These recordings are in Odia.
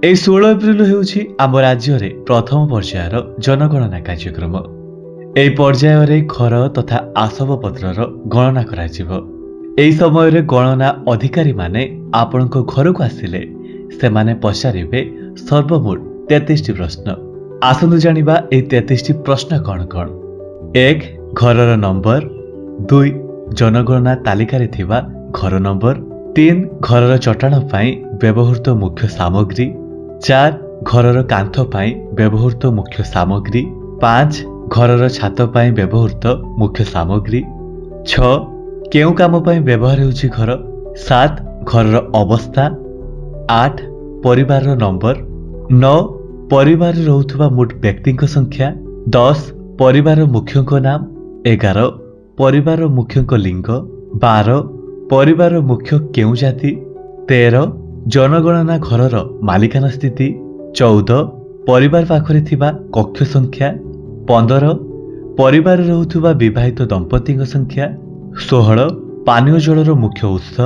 এই 16 ଏପ୍ରିଲ ହେଉଛି ଆମ ରାଜ୍ୟରେ ପ୍ରଥମ ପର୍ଯ୍ୟାୟର ଜନଗଣନା କାର୍ଯ୍ୟକ୍ରମ। ଏହି ପର୍ଯ୍ୟାୟରେ ଘର ତଥା ଆସବାବପତ୍ରର ଗଣନା କରାଯିବ। ଏହି ସମୟରେ ଗଣନା ଅଧିକାରୀମାନେ ଆପଣଙ୍କ ଘରକୁ ଆସିଲେ ସେମାନେ ପଚାରିବେ ସର୍ବମୋଟ 33ଟି ପ୍ରଶ୍ନ। ଆସନ୍ତୁ ଜାଣିବା ଏହି 33ଟି ପ୍ରଶ୍ନ କ'ଣ କ'ଣ। 1. ଘରର ନମ୍ବର। 2. ଜନଗଣନା ତାଲିକାରେ ଥିବା ଘର ନମ୍ବର। 3. ଘରର ଚଟାଣ ପାଇଁ ବ୍ୟବହୃତ ମୁଖ୍ୟ ସାମଗ୍ରୀ। 4. ଘରର କାନ୍ଥ ପାଇଁ ବ୍ୟବହୃତ ମୁଖ୍ୟ ସାମଗ୍ରୀ। 5. ଘରର ଛାତ ପାଇଁ ବ୍ୟବହୃତ ମୁଖ୍ୟ ସାମଗ୍ରୀ। 6. କେଉଁ କାମ ପାଇଁ ବ୍ୟବହାର ହେଉଛି ଘର। 7. ଘରର ଅବସ୍ଥା। 8. ପରିବାରର ନମ୍ବର। 9. ପରିବାରରେ ରହୁଥିବା ମୋଟ ବ୍ୟକ୍ତିଙ୍କ ସଂଖ୍ୟା। 10. ପରିବାର ମୁଖ୍ୟଙ୍କ ନାମ। 11. ପରିବାର ମୁଖ୍ୟଙ୍କ ଲିଙ୍ଗ। 12. ପରିବାର ମୁଖ୍ୟ କେଉଁ ଜାତି। 13. ଜନଗଣନା ଘରର ମାଲିକାନା ସ୍ଥିତି। 14. ପରିବାର ପାଖରେ ଥିବା କକ୍ଷ ସଂଖ୍ୟା। 15. ପରିବାରରେ ରହୁଥିବା ବିବାହିତ ଦମ୍ପତିଙ୍କ ସଂଖ୍ୟା। 16. ପାନୀୟ ଜଳର ମୁଖ୍ୟ ଉତ୍ସ।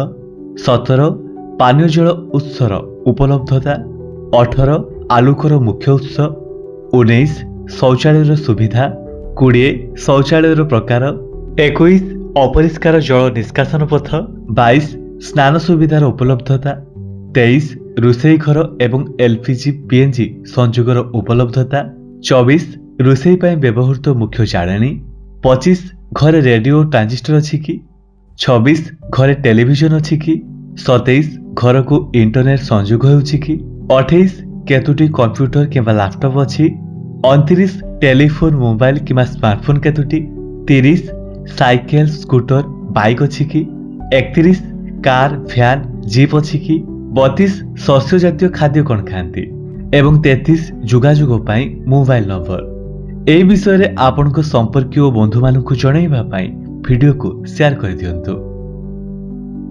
17. ପାନୀୟ ଜଳ ଉତ୍ସର ଉପଲବ୍ଧତା। 18. ଆଲୋକର ମୁଖ୍ୟ ଉତ୍ସ। 19. ଶୌଚାଳୟର ସୁବିଧା। 20. ଶୌଚାଳୟର ପ୍ରକାର। 21. ଅପରିଷ୍କାର ଜଳ ନିଷ୍କାସନ ପଥ। 22. ସ୍ନାନ ସୁବିଧାର ଉପଲବ୍ଧତା। 23. ରୋଷେଇ ଘର ଏବଂ ଏଲପିଜି ପିଏନଜି ସଂଯୋଗର ଉପଲବ୍ଧତା। 24. ରୋଷେଇ ପାଇଁ ବ୍ୟବହୃତ ମୁଖ୍ୟ ଜାଳେଣୀ। 25. ଘରେ ରେଡିଓ ଟ୍ରାଞ୍ଜିଷ୍ଟର ଅଛି କି। 26. ଘରେ ଟେଲିଭିଜନ ଅଛି କି। 27. ଘରକୁ ଇଣ୍ଟରନେଟ ସଂଯୋଗ ହେଉଛି କି। 28. କେତୋଟି କମ୍ପ୍ୟୁଟର କିମ୍ବା ଲାପଟପ୍ ଅଛି। 29. ଟେଲିଫୋନ ମୋବାଇଲ କିମ୍ବା ସ୍ମାର୍ଟଫୋନ କେତୋଟି। 30. ସାଇକେଲ ସ୍କୁଟର ବାଇକ୍ ଅଛି କି। 31. କାର ଭ୍ୟାନ ଜିପ୍ ଅଛି କି। 32. ଶସ୍ୟ ଜାତୀୟ ଖାଦ୍ୟ କ'ଣ ଖାଆନ୍ତି। ଏବଂ 33. ଯୋଗାଯୋଗ ପାଇଁ ମୋବାଇଲ ନମ୍ବର। ଏହି ବିଷୟରେ ଆପଣଙ୍କ ସମ୍ପର୍କୀୟ ଓ ବନ୍ଧୁମାନଙ୍କୁ ଜଣାଇବା ପାଇଁ ଭିଡିଓକୁ ସେୟାର କରିଦିଅନ୍ତୁ।